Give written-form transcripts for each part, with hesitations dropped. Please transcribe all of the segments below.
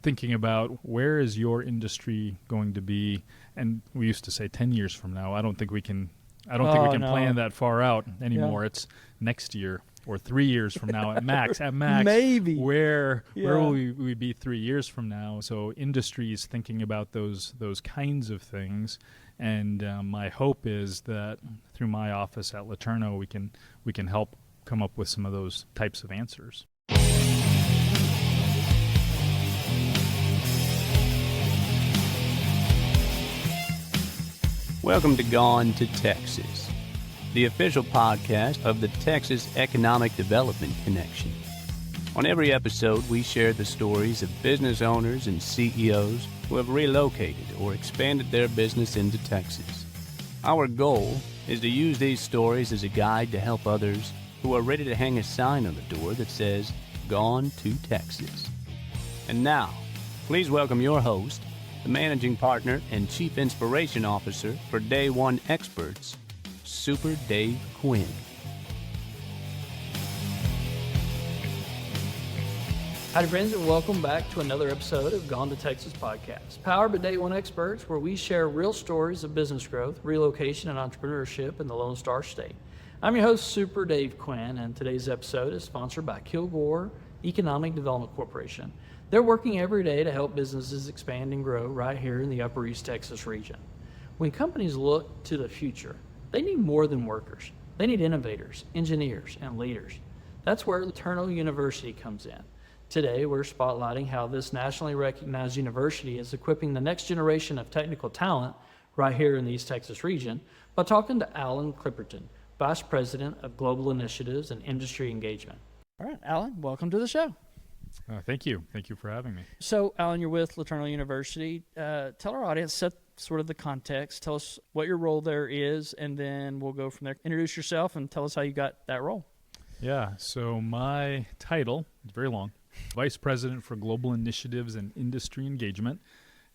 thinking about where is your industry going to be, and we used to say 10 years from now. I don't think we can plan that far out anymore. It's next year or 3 years from now at max. At max, maybe. Where will we be 3 years from now? So industry is thinking about those kinds of things, and my hope is that through my office at LeTourneau, we can help come up with some of those types of answers. Welcome to Gone to Texas, the official podcast of the Texas Economic Development Connection. On every episode, we share the stories of business owners and CEOs who have relocated or expanded their business into Texas. Our goal is to use these stories as a guide to help others who are ready to hang a sign on the door that says, Gone to Texas. And now, please welcome your host, the Managing Partner and Chief Inspiration Officer for Day One Experts, Super Dave Quinn. Howdy friends, and welcome back to another episode of Gone to Texas podcast, powered by Day One Experts, where we share real stories of business growth, relocation, and entrepreneurship in the Lone Star State. I'm your host, Super Dave Quinn, and today's episode is sponsored by Kilgore Economic Development Corporation. They're working every day to help businesses expand and grow right here in the Upper East Texas region. When companies look to the future, they need more than workers. They need innovators, engineers, and leaders. That's where LeTourneau University comes in. Today, we're spotlighting how this nationally recognized university is equipping the next generation of technical talent right here in the East Texas region by talking to Alan Clipperton, Vice President of Global Initiatives and Industry Engagement. All right, Alan, welcome to the show. Thank you. Thank you for having me. So, Alan, you're with LeTourneau University. Tell our audience, set sort of the context. Tell us what your role there is, and then we'll go from there. Introduce yourself and tell us how you got that role. Yeah, so my title is very long. Vice President for Global Initiatives and Industry Engagement.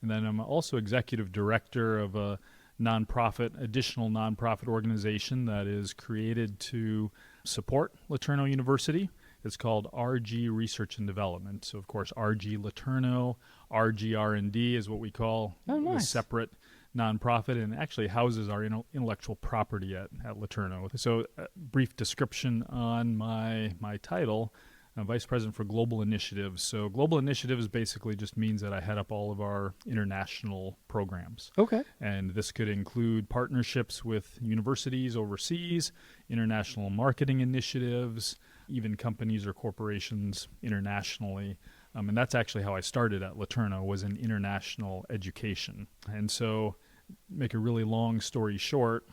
And then I'm also Executive Director of a additional nonprofit organization that is created to support LeTourneau University. It's called RG Research and Development. So, of course, RG LeTourneau, RG R&D is what we call a separate nonprofit, and actually houses our intellectual property at LeTourneau. So, a brief description on my title, Vice President for Global Initiatives. So, Global Initiatives basically just means that I head up all of our international programs. Okay. And this could include partnerships with universities overseas, international marketing initiatives, even companies or corporations internationally. And that's actually how I started at LeTourneau, was in international education. And so, make a really long story short,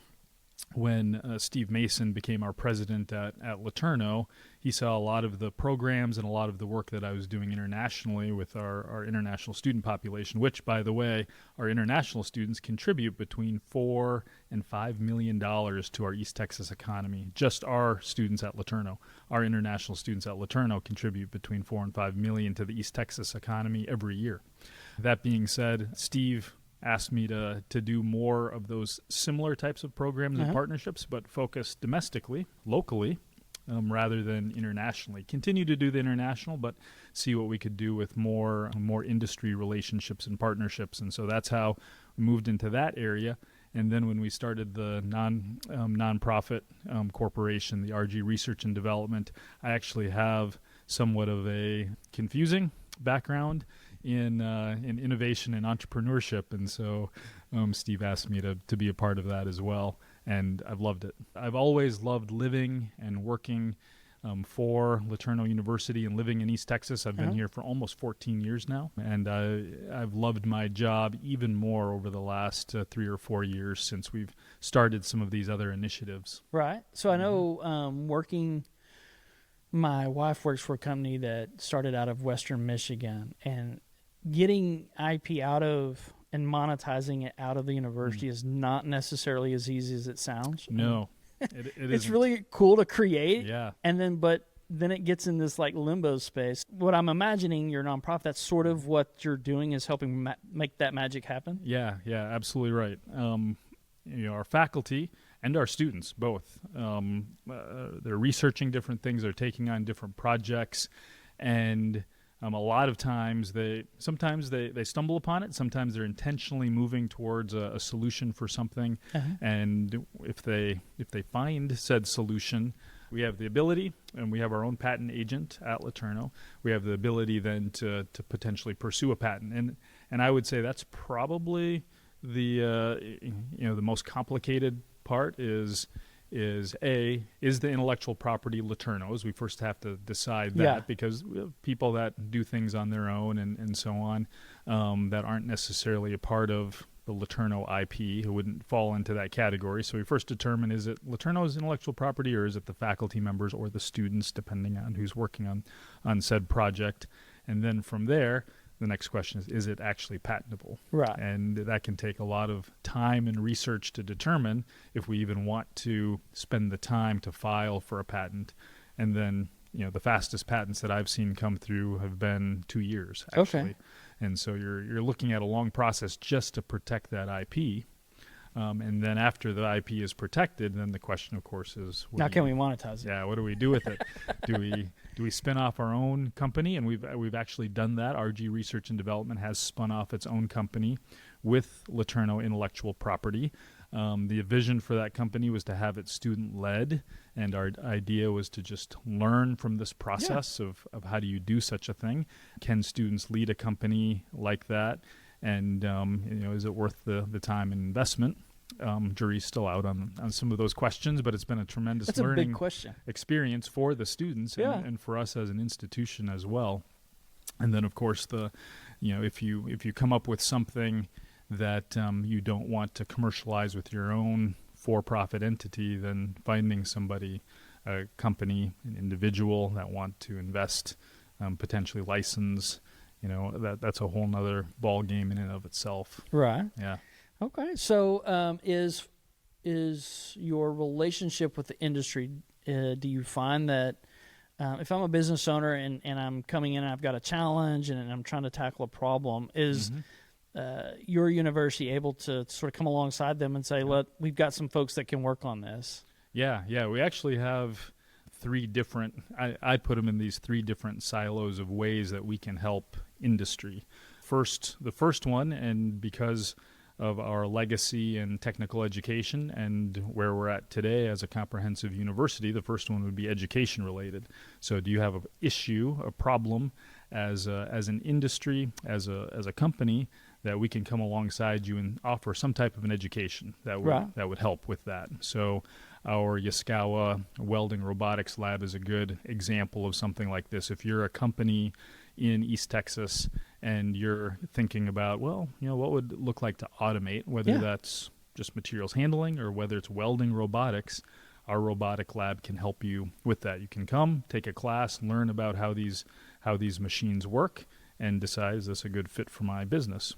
when Steve Mason became our president at LeTourneau, he saw a lot of the programs and a lot of the work that I was doing internationally with our international student population, which, by the way, our international students contribute between $4 and $5 million to our East Texas economy. Just our students at LeTourneau, our international students at LeTourneau contribute between $4 and $5 million to the East Texas economy every year. That being said, Steve asked me to do more of those similar types of programs and partnerships, but focus domestically, locally, rather than internationally. Continue to do the international, but see what we could do with more industry relationships and partnerships. And so that's how we moved into that area. And then when we started the nonprofit corporation, the RG Research and Development, I actually have somewhat of a confusing background in innovation and entrepreneurship, and so Steve asked me to be a part of that as well, and I've loved it. I've always loved living and working for LeTourneau University and living in East Texas. I've been here for almost 14 years now, and I've loved my job even more over the last 3 or 4 years since we've started some of these other initiatives. Right. So I know my wife works for a company that started out of Western Michigan, and getting IP out of and monetizing it out of the university is not necessarily as easy as it sounds. No, it it's isn't. really cool to create. Yeah. And then it gets in this like limbo space. What I'm imagining, your nonprofit, that's sort of what you're doing, is helping make that magic happen. Yeah, absolutely right. Our faculty and our students both, they're researching different things, they're taking on different projects, and A lot of times sometimes they stumble upon it. Sometimes they're intentionally moving towards a solution for something. And if they find said solution, we have the ability, and we have our own patent agent at LeTourneau. We have the ability then to potentially pursue a patent. And I would say that's probably the most complicated part is the intellectual property LeTourneau's. We first have to decide that because people that do things on their own and so on that aren't necessarily a part of the LeTourneau IP who wouldn't fall into that category. So we first determine, is it LeTourneau's intellectual property or is it the faculty members or the students, depending on who's working on said project. And then from there, the next question is it actually patentable? Right. And that can take a lot of time and research to determine if we even want to spend the time to file for a patent. And then, the fastest patents that I've seen come through have been 2 years, actually. Okay. And so you're looking at a long process just to protect that IP. And then after the IP is protected, then the question, of course, is now can we monetize it? Yeah, what do we do with it? Do we spin off our own company? And we've actually done that. RG Research and Development has spun off its own company with LeTourneau intellectual property. The vision for that company was to have it student-led, and our idea was to just learn from this process of how do you do such a thing. Can students lead a company like that? And is it worth the time and investment? Jury's still out on some of those questions, but it's been a tremendous learning experience for the students and for us as an institution as well. And then, of course, if you come up with something that you don't want to commercialize with your own for-profit entity, then finding somebody, a company, an individual that want to invest, potentially license, that's a whole nother ball game in and of itself. Right. Yeah. Okay. So is your relationship with the industry, do you find that if I'm a business owner and I'm coming in and I've got a challenge and I'm trying to tackle a problem, is your university able to sort of come alongside them and say, look, we've got some folks that can work on this? Yeah. We actually have three different, I put them in these three different silos of ways that we can help industry. The first one, and because of our legacy in technical education and where we're at today as a comprehensive university, the first one would be education related. So do you have an issue, a problem as an industry, as a company, that we can come alongside you and offer some type of an education that would help with that. So our Yaskawa Welding Robotics Lab is a good example of something like this. If you're a company in East Texas and you're thinking about, what would it look like to automate, whether that's just materials handling or whether it's welding robotics, our robotic lab can help you with that. You can come, take a class, learn about how these machines work, and decide, is this a good fit for my business?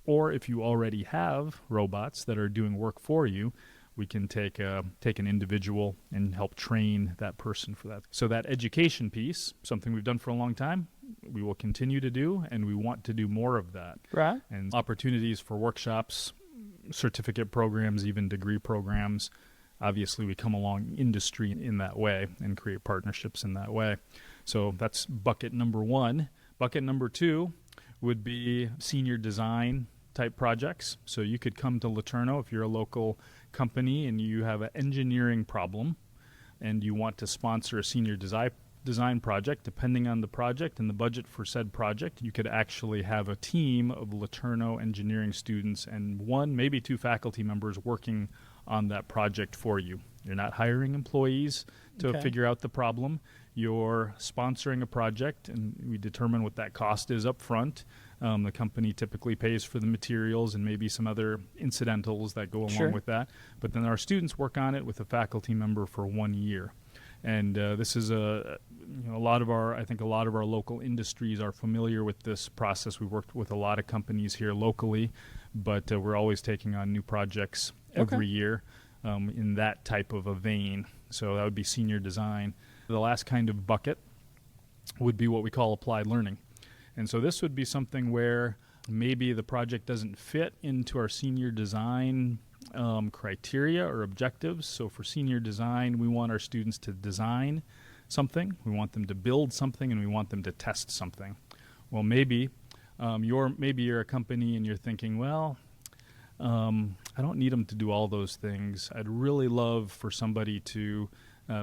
Or if you already have robots that are doing work for you, we can take an individual and help train that person for that. So that education piece, something we've done for a long time, we will continue to do, and we want to do more of that. Right. And opportunities for workshops, certificate programs, even degree programs. Obviously, we come along industry in that way and create partnerships in that way. So that's bucket number one. Bucket number two would be senior design type projects. So you could come to LeTourneau if you're a local company and you have an engineering problem and you want to sponsor a senior design project. Depending on the project and the budget for said project, you could actually have a team of LeTourneau engineering students and one, maybe two faculty members working on that project for you. You're not hiring employees to figure out the problem. You're sponsoring a project, and we determine what that cost is up front. The company typically pays for the materials and maybe some other incidentals that go along with that. But then our students work on it with a faculty member for 1 year. And this is a lot of our local industries are familiar with this process. We've worked with a lot of companies here locally, but we're always taking on new projects every year in that type of a vein. So that would be senior design. The last kind of bucket would be what we call applied learning. And so this would be something where maybe the project doesn't fit into our senior design criteria or objectives. So for senior design, we want our students to design something, we want them to build something, and we want them to test something. Well, maybe you're a company and you're thinking, well, I don't need them to do all those things. I'd really love for somebody to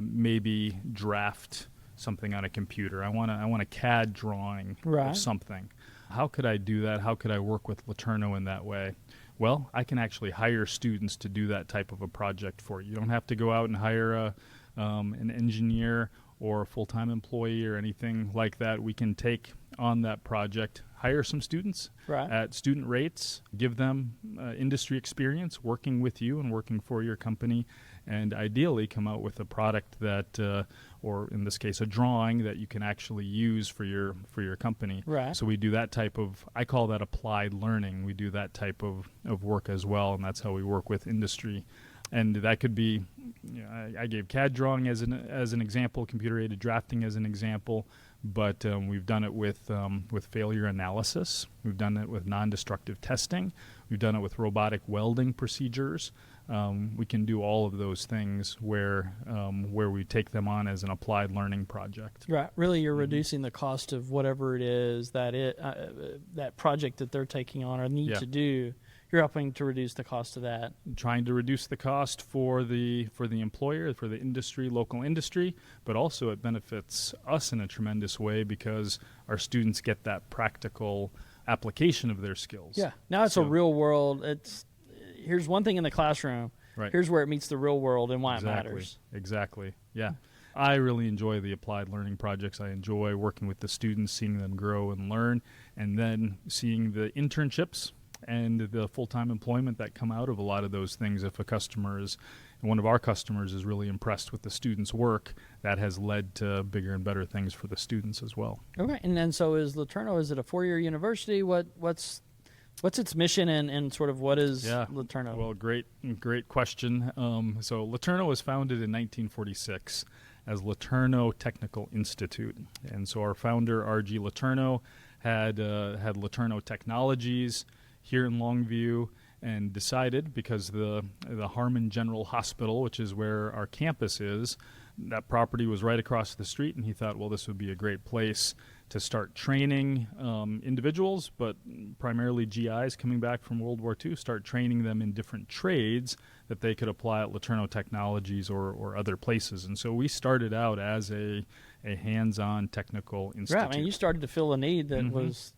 maybe draft something on a computer. I want a CAD drawing of something. How could I do that? How could I work with LeTourneau in that way? Well, I can actually hire students to do that type of a project for you. You don't have to go out and hire an engineer or a full-time employee or anything like that. We can take on that project, hire some students at student rates, give them industry experience working with you and working for your company, and ideally come out with a product that, or in this case, a drawing that you can actually use for your company. Right. So we do that type of, I call that applied learning. We do that type of work as well, and that's how we work with industry. And that could be, I gave CAD drawing as an example, computer-aided drafting as an example, but we've done it with failure analysis. We've done it with non-destructive testing. We've done it with robotic welding procedures. We can do all of those things where we take them on as an applied learning project. Right. Really, you're reducing the cost of whatever it is that project that they're taking on or need to do. You're helping to reduce the cost of that. Trying to reduce the cost for the employer, for the industry, local industry, but also it benefits us in a tremendous way because our students get that practical application of their skills. Yeah. Now it's a real world. Here's one thing in the classroom. Right. Here's where it meets the real world and why it matters. Exactly. Yeah. I really enjoy the applied learning projects. I enjoy working with the students, seeing them grow and learn, and then seeing the internships and the full-time employment that come out of a lot of those things. If one of our customers is really impressed with the students' work, that has led to bigger and better things for the students as well. Okay, and then so is LeTourneau, is it a 4-year university? What's its mission and sort of what is LeTourneau? Well, great question. So LeTourneau was founded in 1946 as LeTourneau Technical Institute. And so our founder, R.G. LeTourneau, had LeTourneau Technologies here in Longview, and decided, because the Harmon General Hospital, which is where our campus is, that property was right across the street, and he thought, well, this would be a great place to start training individuals, but primarily GIs coming back from World War II, start training them in different trades that they could apply at LeTourneau Technologies or other places. And so we started out as a hands-on technical institute. Right, I mean, you started to fill a need that was...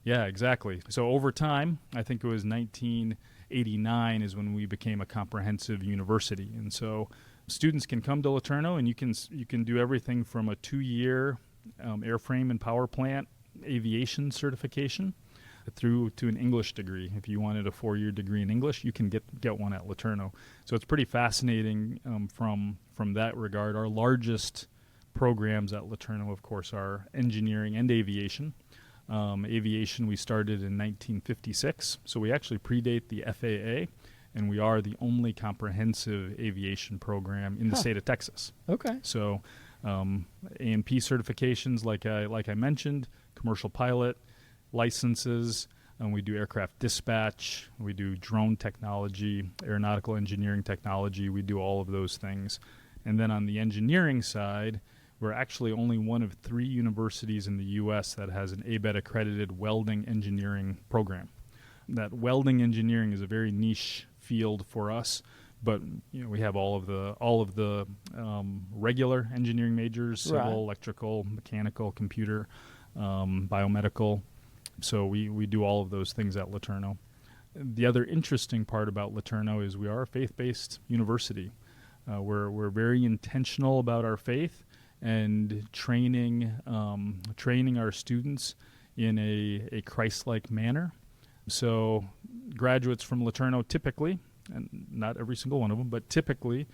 Yeah, exactly. So over time, I think it was 1989 is when we became a comprehensive university. And so students can come to LeTourneau, and you can do everything from a 2-year airframe and power plant aviation certification through to an English degree. If you wanted a 4-year degree in English, you can get one at LeTourneau. So it's pretty fascinating from that regard. Our largest programs at LeTourneau, of course, are engineering and aviation. Aviation we started in 1956, so we actually predate the FAA, and we are the only comprehensive aviation program in the state of Texas. Okay. So A&P certifications, like I mentioned, commercial pilot licenses, and we do aircraft dispatch, we do drone technology, aeronautical engineering technology, we do all of those things. And then on the engineering side, we're actually only one of 3 universities in the U.S. that has an ABET-accredited welding engineering program. That welding engineering is a very niche field for us, but we have all of the regular engineering majors: civil, electrical, mechanical, computer, biomedical. So we do all of those things at LeTourneau. The other interesting part about LeTourneau is we are a faith-based university. We're very intentional about our faith and training our students in a Christ-like manner. So graduates from LeTourneau typically, and not every single one of them, but typically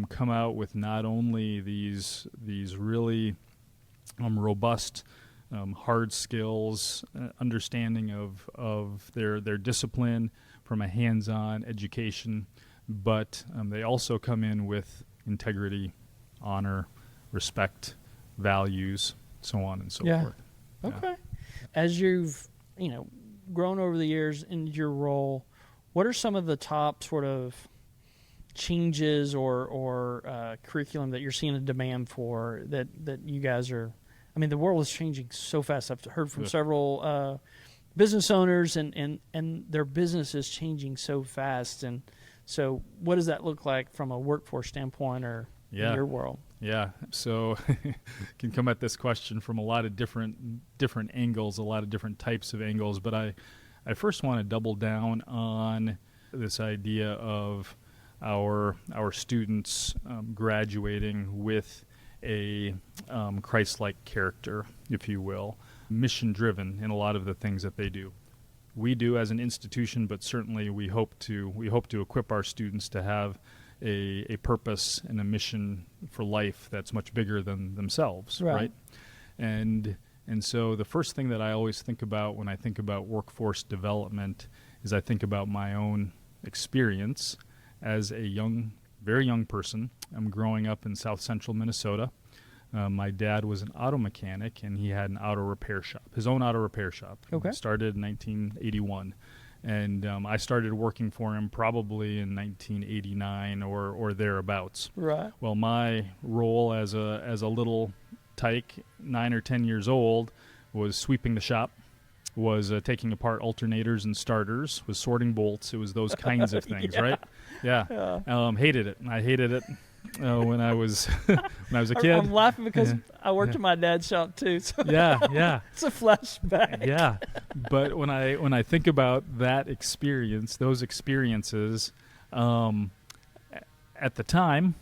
come out with not only these really robust hard skills, understanding of their discipline from a hands-on education, but they also come in with integrity, honor, respect, values, so on and so forth. Okay. Yeah. As you've grown over the years in your role, what are some of the top sort of changes or curriculum that you're seeing a demand for that you guys are I mean, the world is changing so fast. I've heard from several business owners, and their business is changing so fast. And so what does that look like from a workforce standpoint or in your world? Yeah, so can come at this question from a lot of different angles, a lot of different types of angles. But I first want to double down on this idea of our students graduating with a Christ-like character, if you will, mission-driven in a lot of the things that they do. We do as an institution, but certainly we hope to equip our students to have a purpose and a mission for life that's much bigger than themselves, right? And so the first thing that I always think about when I think about workforce development is I think about my own experience as a very young person. I'm growing up in South Central Minnesota. My dad was an auto mechanic, and he had an auto repair shop, his own auto repair shop. Okay. It started in 1981. And I started working for him probably in 1989 or thereabouts. Right. Well, my role as a little tyke, 9 or 10 years old, was sweeping the shop, was taking apart alternators and starters, was sorting bolts. It was those kinds of things, right? Yeah. Hated it. I hated it when I was a kid. I'm laughing because I worked in my dad's shop too. So yeah. It's a flashback. Yeah. But when I think about that experience, those experiences, at the time,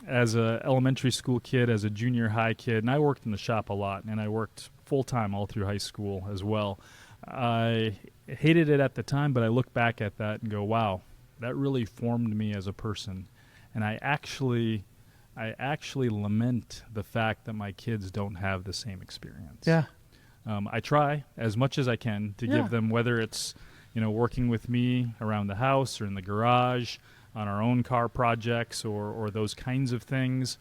as a elementary school kid, as a junior high kid, and I worked in the shop a lot, and I worked full-time all through high school as well. I hated it at the time, but I look back at that and go, wow, that really formed me as a person. And I actually lament the fact that my kids don't have the same experience. Yeah. I try as much as I can to give them, whether it's, working with me around the house or in the garage on our own car projects or those kinds of things,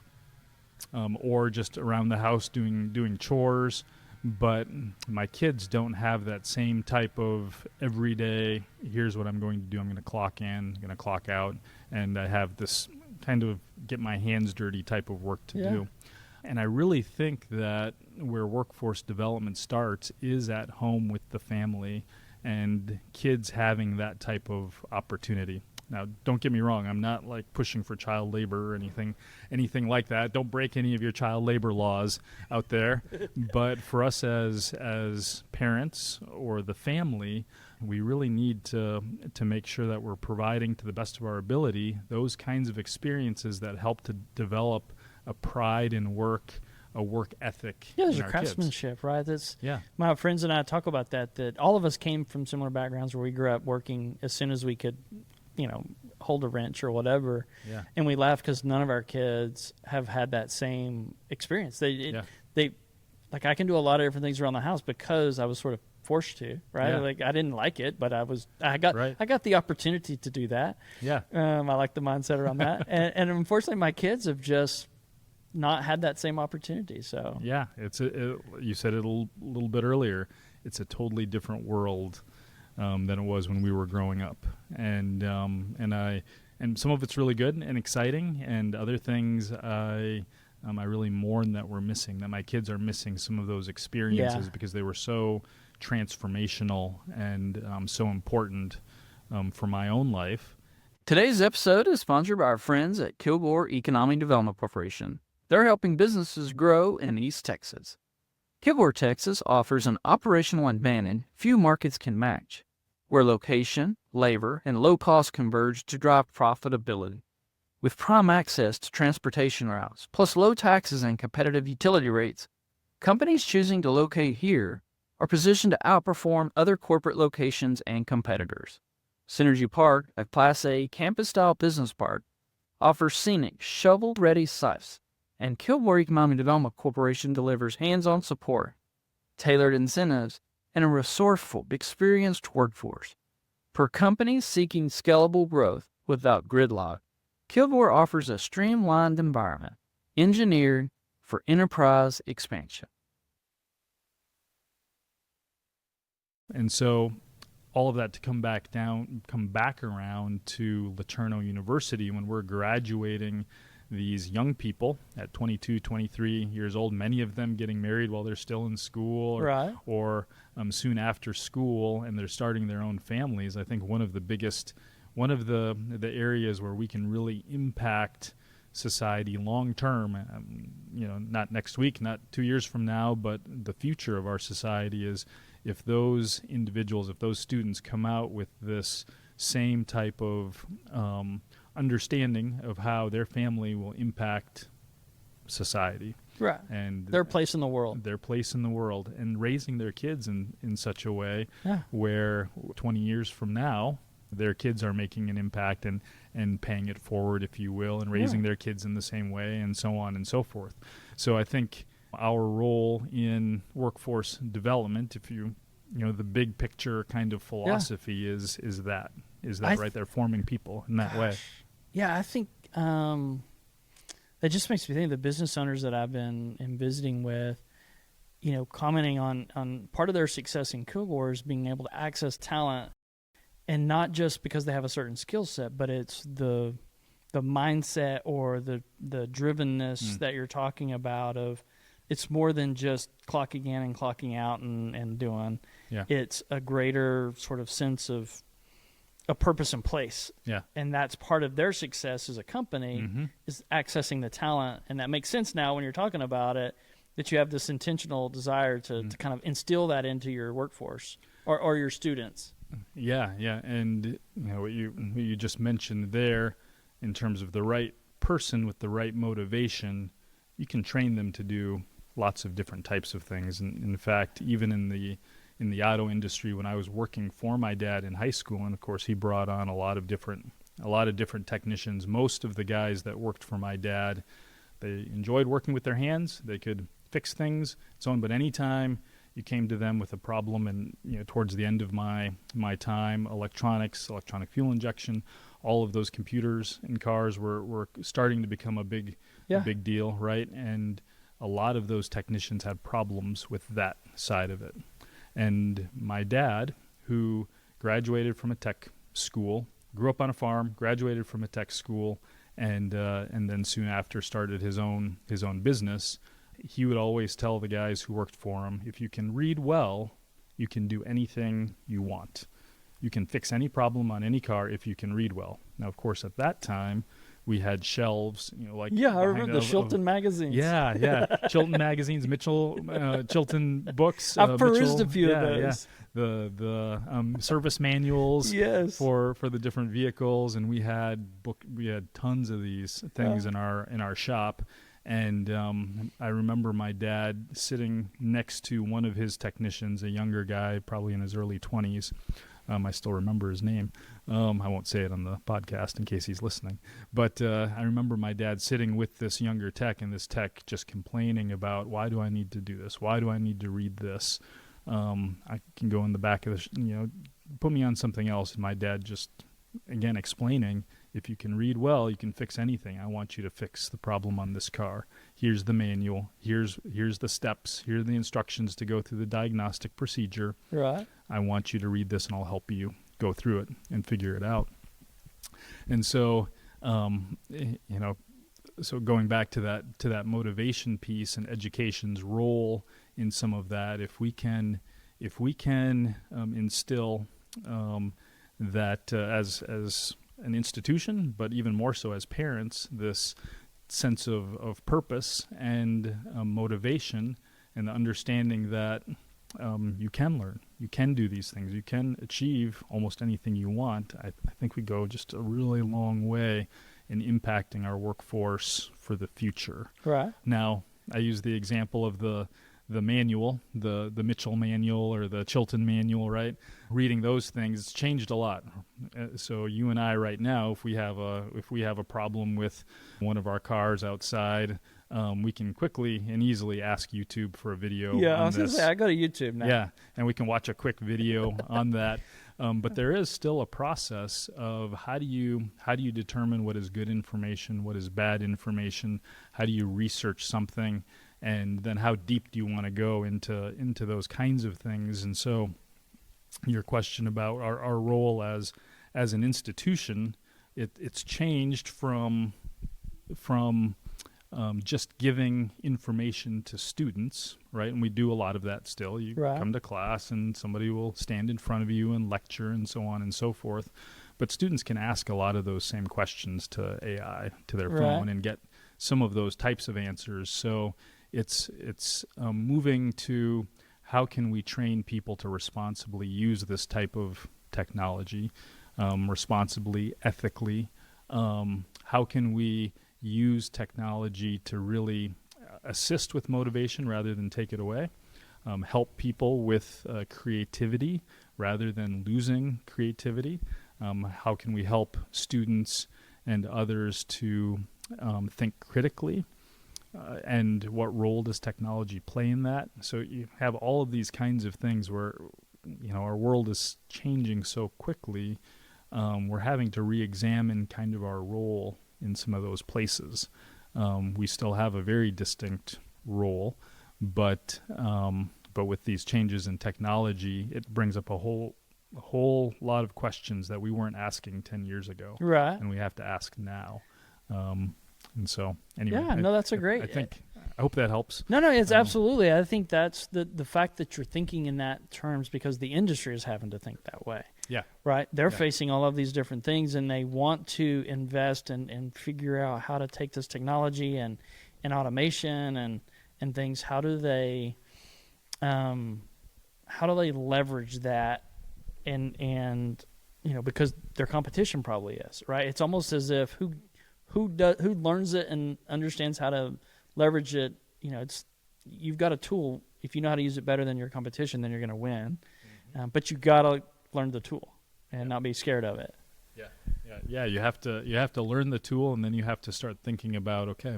or just around the house doing chores. But my kids don't have that same type of everyday, here's what I'm going to do. I'm going to clock in, I'm going to clock out, and I have this kind of get my hands dirty type of work to do. And I really think that where workforce development starts is at home with the family and kids having that type of opportunity. Now, don't get me wrong. I'm not like pushing for child labor or anything like that. Don't break any of your child labor laws out there. But for us as parents or the family, we really need to make sure that we're providing to the best of our ability those kinds of experiences that help to develop a pride in work, a work ethic. Yeah, there's in a our craftsmanship, kids. right? My friends and I talk about that all of us came from similar backgrounds where we grew up working as soon as we could, hold a wrench or whatever. Yeah. And we laugh because none of our kids have had that same experience. They like, I can do a lot of different things around the house because I was sort of forced to, right? Yeah. Like, I didn't like it, but I got the opportunity to do that. Yeah. I like the mindset around that. And unfortunately my kids have just not had that same opportunity. So yeah, you said it a little bit earlier. It's a totally different world than it was when we were growing up, and some of it's really good and exciting, and other things I really mourn that we're missing. That my kids are missing some of those experiences because they were so transformational and so important for my own life. Today's episode is sponsored by our friends at Kilgore Economic Development Corporation. They're helping businesses grow in East Texas. Kilgore, Texas offers an operational advantage few markets can match, where location, labor, and low cost converge to drive profitability. With prime access to transportation routes, plus low taxes and competitive utility rates, companies choosing to locate here are positioned to outperform other corporate locations and competitors. Synergy Park, a Class A campus-style business park, offers scenic, shovel-ready sites, and Kilgore Economic Development Corporation delivers hands-on support, tailored incentives, and a resourceful, experienced workforce. For companies seeking scalable growth without gridlock, Kilgore offers a streamlined environment engineered for enterprise expansion. And so all of that to come back around to LeTourneau University when we're graduating these young people at 22, 23 years old, many of them getting married while they're still in school or soon after school, and they're starting their own families. I think one of the areas where we can really impact society long term, not next week, not 2 years from now, but the future of our society is if those individuals, if those students come out with this same type of understanding of how their family will impact society. Right. And their place in the world. Their place in the world, and raising their kids in such a way where 20 years from now, their kids are making an impact and paying it forward, if you will, and raising their kids in the same way, and so on and so forth. So I think our role in workforce development, if the big picture kind of philosophy is that right there, forming people in that way. Yeah, I think that just makes me think of the business owners that I've been visiting with, commenting on part of their success in Kilgore is being able to access talent, and not just because they have a certain skill set, but it's the mindset or the drivenness that you're talking about of it's more than just clocking in and clocking out and doing. Yeah. It's a greater sort of sense of a purpose and place. Yeah. And that's part of their success as a company is accessing the talent. And that makes sense now when you're talking about it, that you have this intentional desire to kind of instill that into your workforce or your students. Yeah. And what you just mentioned there in terms of the right person with the right motivation, you can train them to do lots of different types of things. And in fact, even in the auto industry, when I was working for my dad in high school, and of course he brought on a lot of different technicians. Most of the guys that worked for my dad, they enjoyed working with their hands. They could fix things, so on. But anytime you came to them with a problem, and towards the end of my time, electronic fuel injection, all of those computers in cars were starting to become a big deal, right? And a lot of those technicians had problems with that side of it. And my dad, who graduated from a tech school, grew up on a farm, graduated from a tech school, and then soon after started his own business, he would always tell the guys who worked for him, if you can read well, you can do anything you want. You can fix any problem on any car if you can read well. Now, of course, at that time, we had shelves, I remember the Chilton magazines. Yeah, Chilton magazines, Chilton books. I've perused a few of those. Yeah. The service manuals for the different vehicles, and we had tons of these things in our shop. And I remember my dad sitting next to one of his technicians, a younger guy, probably in his early 20s. I still remember his name. I won't say it on the podcast in case he's listening. But I remember my dad sitting with this younger tech, and this tech just complaining about, why do I need to do this? Why do I need to read this? I can go in the back of the, put me on something else. And my dad just, again, explaining, if you can read well, you can fix anything. I want you to fix the problem on this car. Here's the manual. Here's the steps. Here are the instructions to go through the diagnostic procedure. Right. I want you to read this, and I'll help you go through it and figure it out. And so, so going back to that motivation piece and education's role in some of that, if we can instill that as an institution, but even more so as parents, this sense of purpose and motivation, and the understanding that you can learn, you can do these things, you can achieve almost anything you want, I think we go just a really long way in impacting our workforce for the future. Right. Now, I use the example of the manual, the Mitchell manual or the Chilton manual, right? Reading those things, it's changed a lot. So you and I right now, if we have a problem with one of our cars outside, we can quickly and easily ask YouTube for a video. Yeah, I was going to say, I go to YouTube now. Yeah, and we can watch a quick video on that. But there is still a process of how do you determine what is good information, what is bad information, how do you research something, and then how deep do you want to go into those kinds of things. And so your question about our role as an institution, it's changed from from just giving information to students, right? And we do a lot of that still. You come to class and somebody will stand in front of you and lecture and so on and so forth. But students can ask a lot of those same questions to AI, to their phone, and get some of those types of answers. So it's moving to how can we train people to responsibly use this type of technology, responsibly, ethically. How can we use technology to really assist with motivation rather than take it away, help people with creativity rather than losing creativity. How can we help students and others to think critically, and what role does technology play in that? So you have all of these kinds of things where, our world is changing so quickly. We're having to re-examine kind of our role in some of those places. We still have a very distinct role, but with these changes in technology, it brings up a whole lot of questions that we weren't asking 10 years ago, and we have to ask now. And so, anyway, that's a great. I hope that helps. No, it's absolutely. I think that's the fact that you're thinking in that terms because the industry is having to think that way. Yeah. Right. They're facing all of these different things, and they want to invest and figure out how to take this technology and automation and things. How do they leverage that? And because their competition probably is, right? It's almost as if who learns it and understands how to leverage it. You've got a tool. If you know how to use it better than your competition, then you're going to win. But you got to learn the tool and not be scared of it. Yeah. You have to learn the tool, and then you have to start thinking about, okay,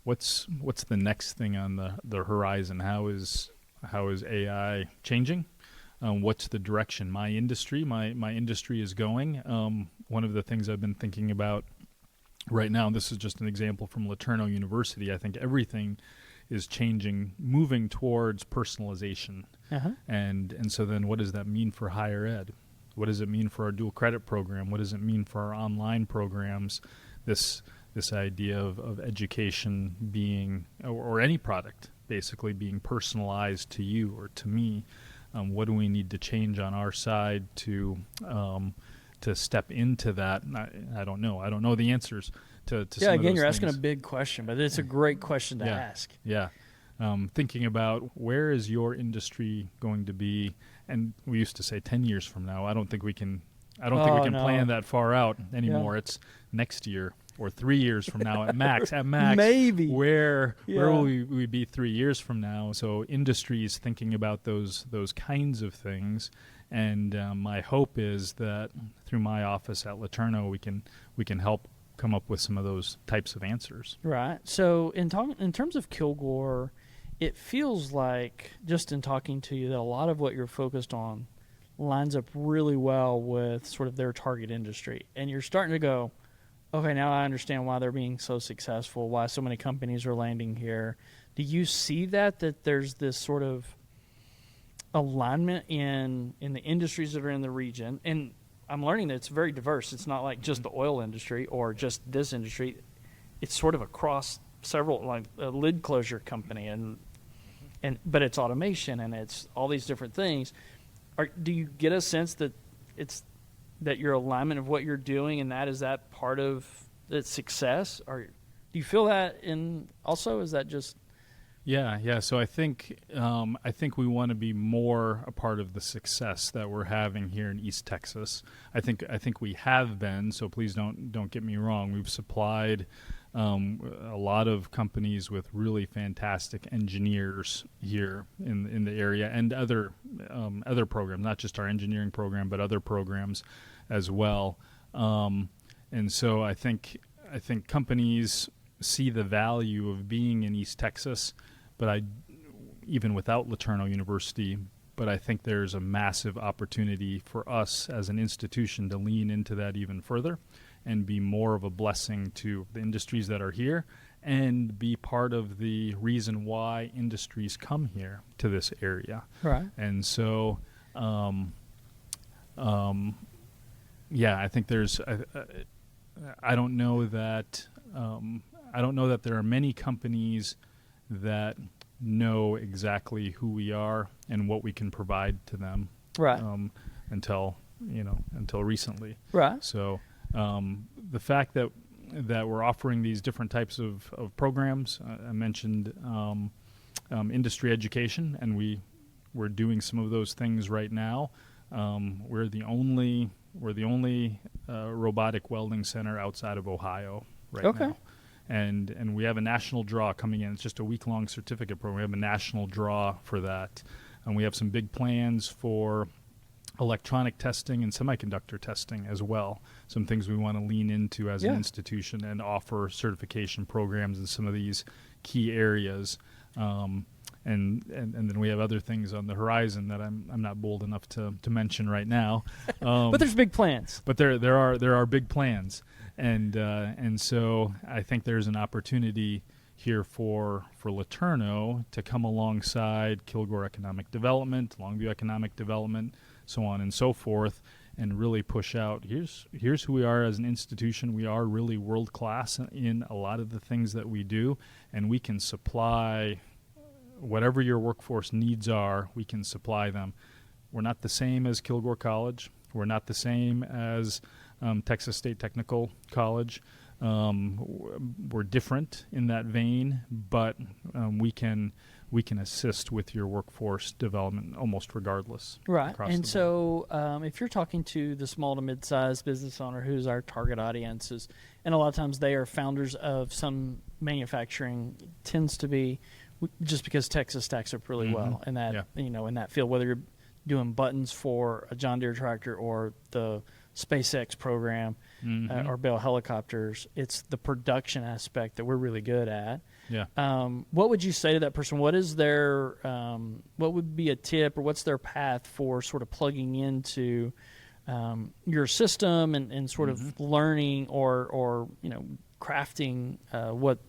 what's the next thing on the horizon? How is AI changing? What's the direction my industry is going? One of the things I've been thinking about right now, and this is just an example from LeTourneau University, I think everything is changing, moving towards personalization. And so then what does that mean for higher ed? What does it mean for our dual credit program? What does it mean for our online programs? This idea of education being, or any product basically being personalized to you or to me. What do we need to change on our side to step into that? I don't know. I don't know the answers to some of again, those you're things. asking a big question, but it's a great question to ask. Yeah. Thinking about where is your industry going to be, and we used to say 10 years from now. I don't think we can plan that far out anymore. It's next year or 3 years from now at max. At max, maybe. Where will we be 3 years from now? So industry is thinking about those kinds of things, and my hope is that through my office at LeTourneau, we can help come up with some of those types of answers. Right. So in terms of Kilgore, it feels like, just in talking to you, that a lot of what you're focused on lines up really well with sort of their target industry. And you're starting to go, okay, now I understand why they're being so successful, why so many companies are landing here. Do you see that there's this sort of alignment in the industries that are in the region? And I'm learning that it's very diverse. It's not like just the oil industry or just this industry. It's sort of across several, like a lid closure company, but it's automation and it's all these different things. Do you get a sense that that your alignment of what you're doing, and is that part of its success? Or do you feel that also? Is that just? Yeah. So I think we want to be more a part of the success that we're having here in East Texas. I think we have been. So please don't get me wrong. We've supplied a lot of companies with really fantastic engineers here in the area, and other programs, not just our engineering program, but other programs as well. And so I think companies see the value of being in East Texas, but even without LeTourneau University, but I think there's a massive opportunity for us as an institution to lean into that even further and be more of a blessing to the industries that are here and be part of the reason why industries come here to this area. Right. And so, I think there's, I don't know that I don't know that there are many companies that know exactly who we are and what we can provide to them. Right. Until recently. Right. So the fact that we're offering these different types of programs, I mentioned industry education, and we're doing some of those things right now. We're the only robotic welding center outside of Ohio right now. And we have a national draw coming in. It's just a week-long certificate program. We have a national draw for that. And we have some big plans for electronic testing and semiconductor testing as well. Some things we want to lean into as an institution and offer certification programs in some of these key areas. And then we have other things on the horizon that I'm not bold enough to mention right now. But there's big plans. But there are big plans. And so I think there's an opportunity here for LeTourneau to come alongside Kilgore Economic Development, Longview Economic Development, so on and so forth, and really push out, here's who we are as an institution. We are really world-class in a lot of the things that we do, and we can supply whatever your workforce needs are, we can supply them. We're not the same as Kilgore College. We're not the same as Texas State Technical College. We're different in that vein, but we can assist with your workforce development almost regardless. Right. And so if you're talking to the small to mid-sized business owner who's our target audiences, and a lot of times they are founders of some manufacturing, tends to be just because Texas stacks up really well in that in that field, whether you're doing buttons for a John Deere tractor or the SpaceX program or Bell helicopters. It's the production aspect that we're really good at. Yeah. What would you say to that person? What is their what would be a tip, or what's their path for sort of plugging into your system and sort of learning or crafting what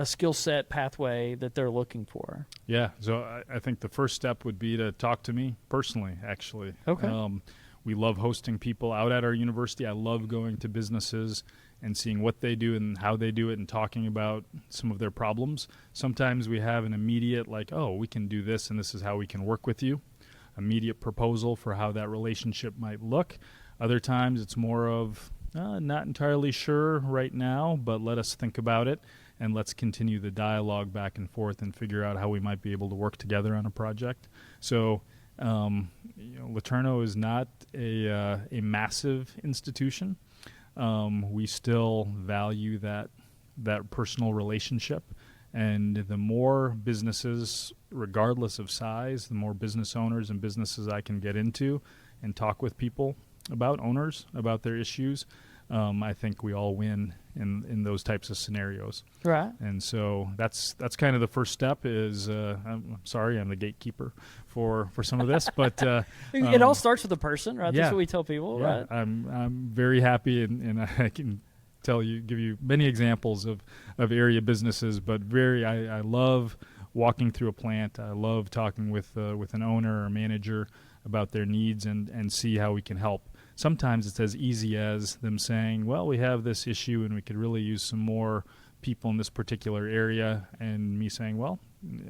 a skill set pathway that they're looking for? Yeah. So I think the first step would be to talk to me personally, actually. Okay. We love hosting people out at our university. I love going to businesses and seeing what they do and how they do it and talking about some of their problems. Sometimes we have an immediate, like, oh, we can do this and this is how we can work with you. Immediate proposal for how that relationship might look. Other times it's more of, not entirely sure right now, but let us think about it and let's continue the dialogue back and forth and figure out how we might be able to work together on a project. So LeTourneau is not a massive institution. We still value that personal relationship, and the more businesses, regardless of size, the more business owners and businesses I can get into and talk with people about their issues, I think we all win in those types of scenarios. Right. And so that's kind of the first step is, I'm sorry, I'm the gatekeeper for some of this, but it all starts with a person, right? Yeah, That's what we tell people, yeah, right? I'm very happy, and I can give you many examples of area businesses, but I love walking through a plant. I love talking with an owner or manager about their needs and see how we can help. Sometimes it's as easy as them saying, well, we have this issue and we could really use some more people in this particular area, and me saying, well,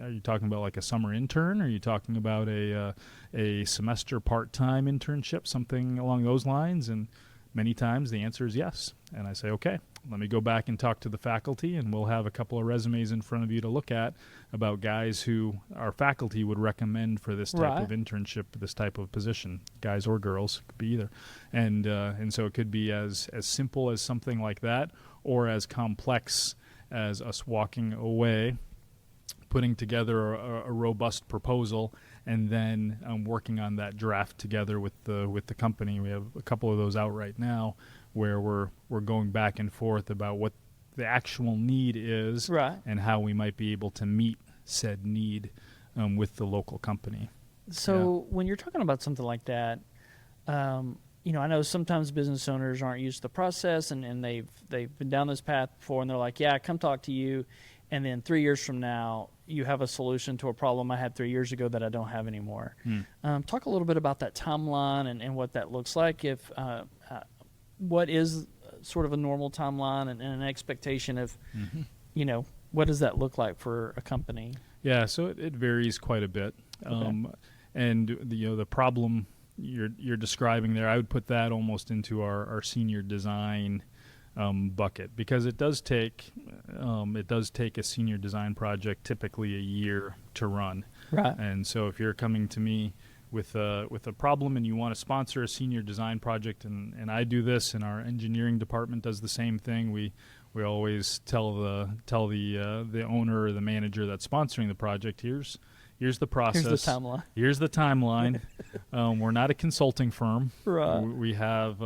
are you talking about like a summer intern? Are you talking about a semester part-time internship, something along those lines? And many times the answer is yes. And I say, okay, let me go back and talk to the faculty, and we'll have a couple of resumes in front of you to look at about guys who our faculty would recommend for this type of internship, this type of position, guys or girls, could be either. And so it could be as simple as something like that, or as complex as us walking away, putting together a robust proposal, and then working on that draft together with the company. We have a couple of those out right now, where we're going back and forth about what the actual need is, and how we might be able to meet said need with the local company. So when you're talking about something like that, I know sometimes business owners aren't used to the process, and they've been down this path before, and they're like, yeah, come talk to you, and then 3 years from now, you have a solution to a problem I had 3 years ago that I don't have anymore. Talk a little bit about that timeline and what that looks like. What is sort of a normal timeline and an expectation of, what does that look like for a company? Yeah, so it varies quite a bit. Okay. And the problem you're describing there, I would put that almost into our senior design bucket, because it does take a senior design project typically a year to run. Right. And so if you're coming to me with a problem and you want to sponsor a senior design project, and I do this, and our engineering department does the same thing, we always tell the owner or the manager that's sponsoring the project, here's the process. Here's the timeline. We're not a consulting firm. Right. We have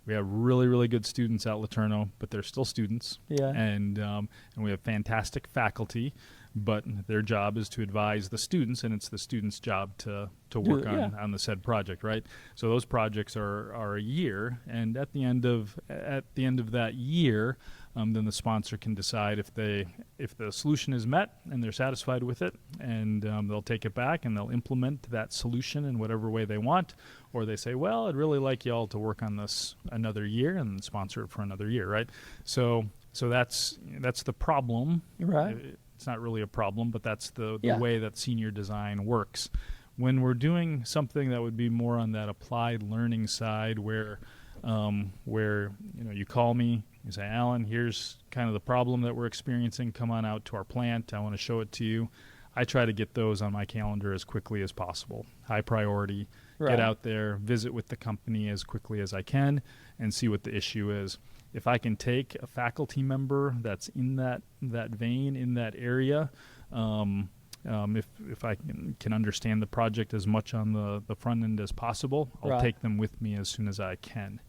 really, really good students at LeTourneau, but they're still students. Yeah. And we have fantastic faculty, but their job is to advise the students, and it's the students' job to work on the said project, right? So those projects are a year, and at the end of that year, then the sponsor can decide if the solution is met and they're satisfied with it, and they'll take it back and they'll implement that solution in whatever way they want, or they say, well, I'd really like y'all to work on this another year and sponsor it for another year, right? So that's the problem. Right. It's not really a problem, but that's the way that senior design works. When we're doing something that would be more on that applied learning side, where you call me, you say, Alan, here's kind of the problem that we're experiencing. Come on out to our plant. I want to show it to you. I try to get those on my calendar as quickly as possible. High priority. Right. Get out there, visit with the company as quickly as I can, and see what the issue is. If I can take a faculty member that's in that vein, in that area, if I can understand the project as much on the front end as possible, I'll take them with me as soon as I can,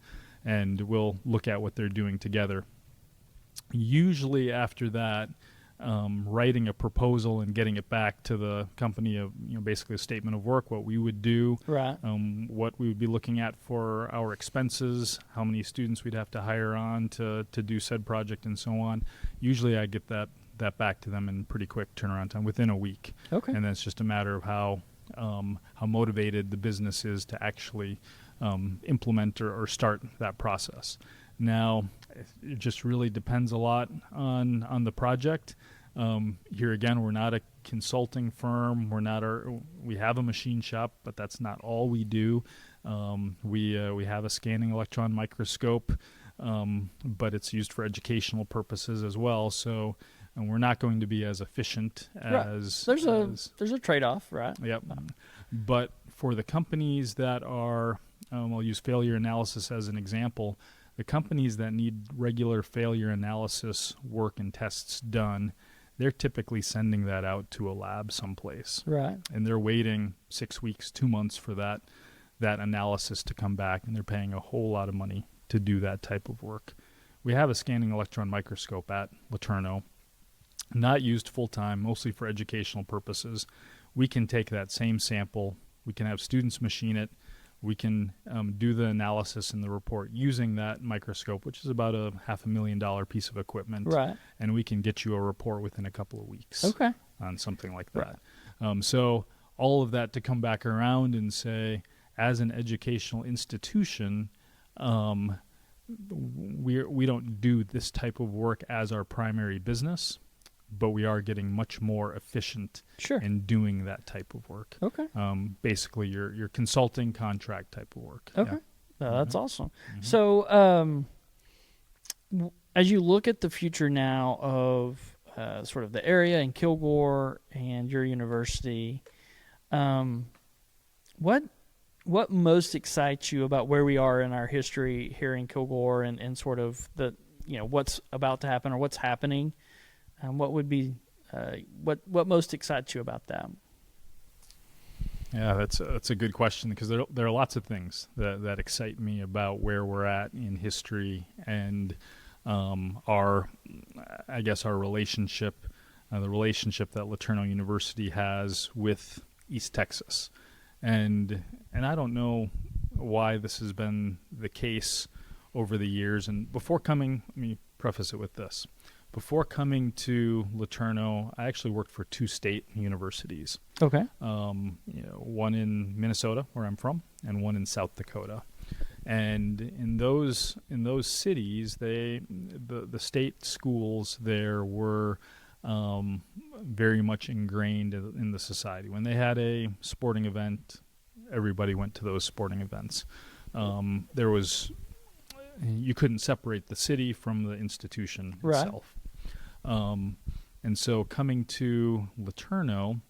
and we'll look at what they're doing together. Usually after that, writing a proposal and getting it back to the company of basically a statement of work, what we would do, right, what we would be looking at for our expenses, how many students we'd have to hire on to do said project, and so on. Usually I get that back to them in pretty quick turnaround time, within a week. Okay. And then it's just a matter of how motivated the business is to actually implement or start that process. Now, it just really depends a lot on the project. Here again, we're not a consulting firm. We have a machine shop, but that's not all we do. We have a scanning electron microscope, but it's used for educational purposes as well. So, and we're not going to be as efficient as there's a trade-off, right? Yep. But for the companies that are, I'll use failure analysis as an example. The companies that need regular failure analysis work and tests done, they're typically sending that out to a lab someplace. Right. And they're waiting 6 weeks, 2 months for that analysis to come back, and they're paying a whole lot of money to do that type of work. We have a scanning electron microscope at LeTourneau, not used full-time, mostly for educational purposes. We can take that same sample, we can have students machine it, we can do the analysis in the report using that microscope, which is about a $500,000 piece of equipment. Right. And we can get you a report within a couple of weeks. Okay. On something like that. Right. So all of that to come back around and say, as an educational institution, we don't do this type of work as our primary business, but we are getting much more efficient in doing that type of work. Okay. Basically, your consulting contract type of work. Okay. Yeah. That's awesome. Mm-hmm. So as you look at the future now of sort of the area in Kilgore and your university, what most excites you about where we are in our history here in Kilgore and sort of the what's about to happen or what's happening? What would be what most excites you about that? Yeah, that's a good question, because there are lots of things that excite me about where we're at in history and our relationship, the relationship that LeTourneau University has with East Texas, and I don't know why this has been the case over the years. And before coming, let me preface it with this. Before coming to LeTourneau, I actually worked for 2 state universities. Okay. One in Minnesota, where I'm from, and one in South Dakota. And in those cities, the state schools there were very much ingrained in the society. When they had a sporting event, everybody went to those sporting events. You couldn't separate the city from the institution itself. And so coming to LeTourneau,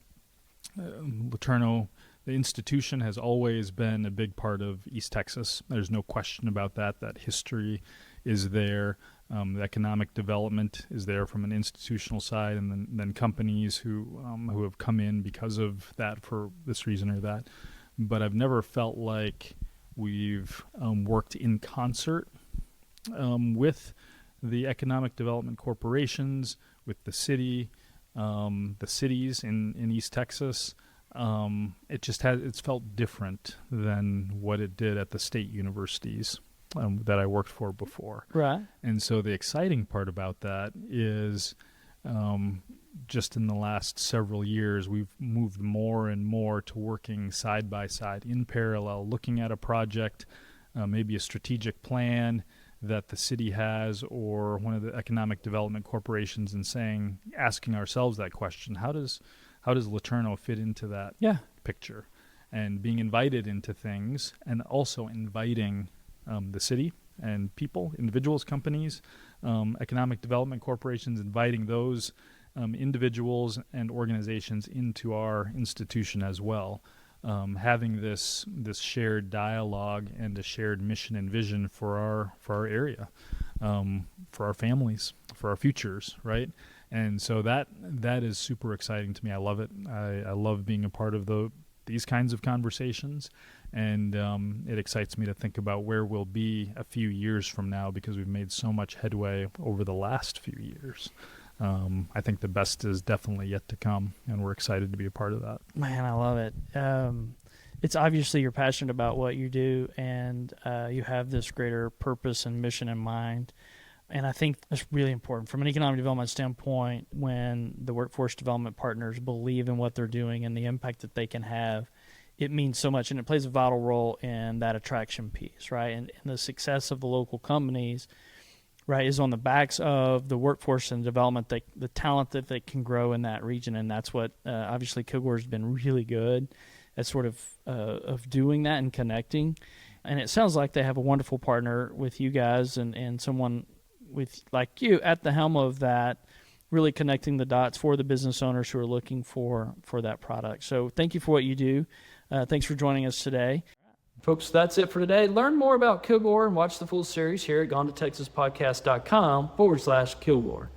the institution has always been a big part of East Texas. There's no question about that. That history is there. The economic development is there from an institutional side, and then companies who have come in because of that for this reason or that. But I've never felt like we've worked in concert with the economic development corporations, with the city, the cities in East Texas. It's felt different than what it did at the state universities that I worked for before. Right. And so the exciting part about that is just in the last several years, we've moved more and more to working side by side in parallel, looking at a project, maybe a strategic plan that the city has or one of the economic development corporations, and asking ourselves that question: how does LeTourneau fit into that picture? And being invited into things, and also inviting the city and people, individuals, companies, economic development corporations, inviting those individuals and organizations into our institution as well. Having this shared dialogue and a shared mission and vision for our area, for our families, for our futures, right? And so that is super exciting to me. I love it. I love being a part of these kinds of conversations, and it excites me to think about where we'll be a few years from now, because we've made so much headway over the last few years. I think the best is definitely yet to come, and we're excited to be a part of that. Man, I love it. It's obviously you're passionate about what you do, and you have this greater purpose and mission in mind. And I think that's really important from an economic development standpoint. When the workforce development partners believe in what they're doing and the impact that they can have, it means so much, and it plays a vital role in that attraction piece, right? And the success of the local companies, right, is on the backs of the workforce and development, the talent that they can grow in that region. And that's what obviously Kilgore has been really good at sort of doing that and connecting. And it sounds like they have a wonderful partner with you guys, and someone with like you at the helm of that, really connecting the dots for the business owners who are looking for that product. So thank you for what you do. Thanks for joining us today. Folks, that's it for today. Learn more about Kilgore and watch the full series here at GoneToTexasPodcast.com/Kilgore.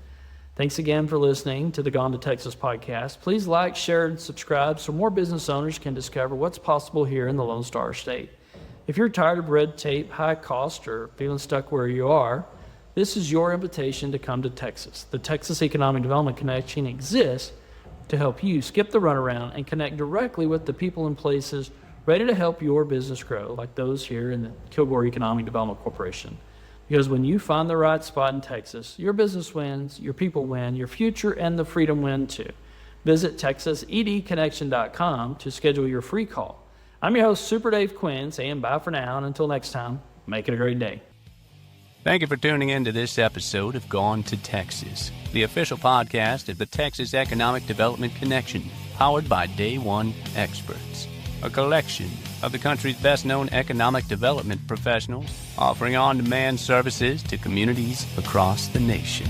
Thanks again for listening to the Gone to Texas podcast. Please like, share, and subscribe so more business owners can discover what's possible here in the Lone Star State. If you're tired of red tape, high cost, or feeling stuck where you are, this is your invitation to come to Texas. The Texas Economic Development Connection exists to help you skip the runaround and connect directly with the people and places ready to help your business grow, like those here in the Kilgore Economic Development Corporation. Because when you find the right spot in Texas, your business wins, your people win, your future and the freedom win too. Visit TexasEDConnection.com to schedule your free call. I'm your host, Super Dave Quinn, saying bye for now, and until next time, make it a great day. Thank you for tuning in to this episode of Gone to Texas, the official podcast of the Texas Economic Development Connection, powered by Day One Experts, a collection of the country's best-known economic development professionals offering on-demand services to communities across the nation.